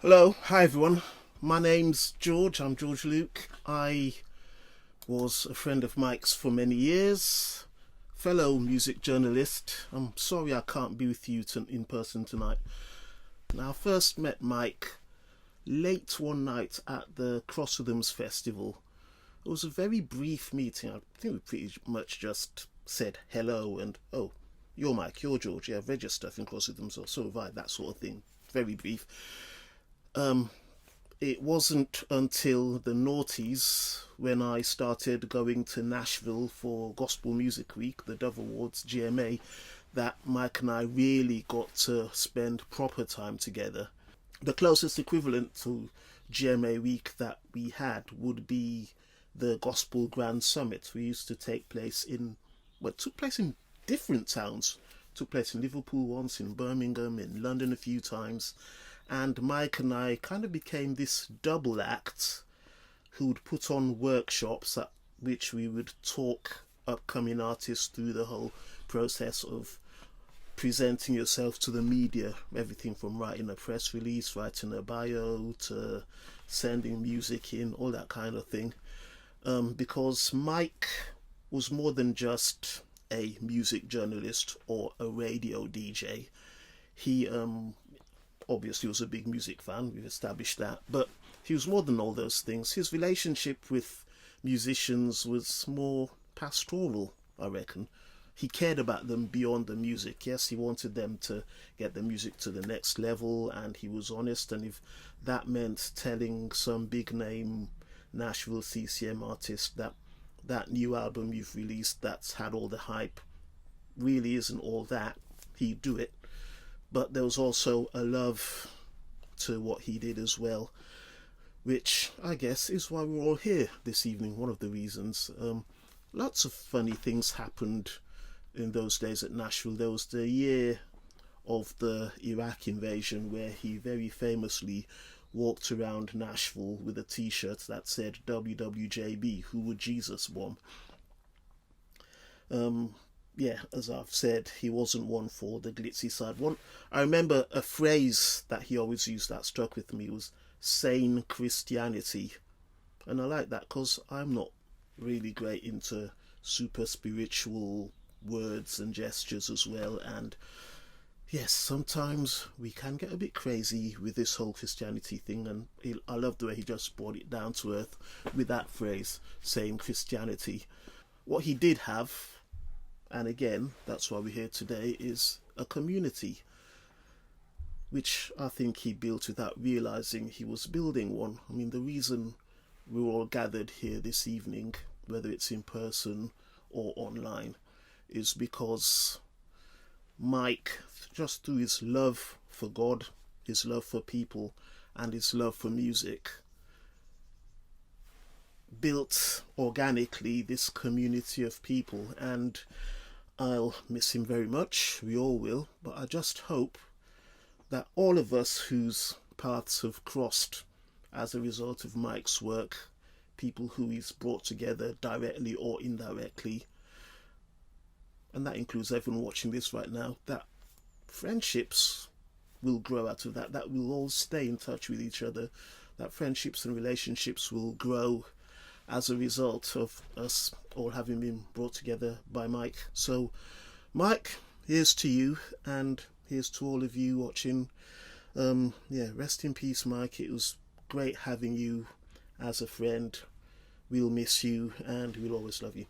Hello, hi everyone. My name's George. I'm George Luke. I was a friend of Mike's for many years, fellow music journalist. I'm sorry I can't be with you in person tonight. Now, I first met Mike late one night at the Crossrhythms Festival. It was a very brief meeting. I think we pretty much just said hello and, oh, you're Mike, you're George. Yeah, I've read your stuff in Crossrhythms, or so have I, that sort of thing. Very brief. Um, it wasn't until the noughties when I started going to Nashville for Gospel Music Week, the Dove Awards, GMA, that Mike and I really got to spend proper time together. The closest equivalent to GMA week that we had would be the Gospel Grand Summit. We used to take place in, well, it took place in different towns. It took place in Liverpool once, in Birmingham, in London a few times. And Mike and I kind of became this double act who would put on workshops at which we would talk upcoming artists through the whole process of presenting yourself to the media, everything from writing a press release, writing a bio, to sending music in, all that kind of thing. Because Mike was more than just a music journalist or a radio DJ. He obviously was a big music fan, we've established that, but he was more than all those things. His relationship with musicians was more pastoral, I reckon. He cared about them beyond the music. Yes, he wanted them to get the music to the next level, and he was honest, and if that meant telling some big name Nashville CCM artist that that new album you've released that's had all the hype really isn't all that, he'd do it. But there was also a love to what he did as well, which I guess is why we're all here this evening, one of the reasons. Lots of funny things happened in those days at Nashville. There was the year of the Iraq invasion where he very famously walked around Nashville with a t-shirt that said WWJB, Who Would Jesus Bomb? Yeah, as I've said, he wasn't one for the glitzy side. I remember a phrase that he always used that struck with me was sane Christianity. And I like that because I'm not really great into super spiritual words and gestures as well. And yes, sometimes we can get a bit crazy with this whole Christianity thing. And I love the way he just brought it down to earth with that phrase, sane Christianity. What he did have, and again, that's why we're here today, is a community, which I think he built without realizing he was building one. I mean, the reason we're all gathered here this evening, whether it's in person or online, is because Mike, just through his love for God, his love for people, and his love for music, built organically this community of people. And I'll miss him very much, we all will, but I just hope that all of us whose paths have crossed as a result of Mike's work, people who he's brought together directly or indirectly, and that includes everyone watching this right now, that friendships will grow out of that, that we'll all stay in touch with each other, that friendships and relationships will grow as a result of us all having been brought together by Mike. So, Mike, here's to you, and here's to all of you watching. Rest in peace, Mike. It was great having you as a friend. We'll miss you, and we'll always love you.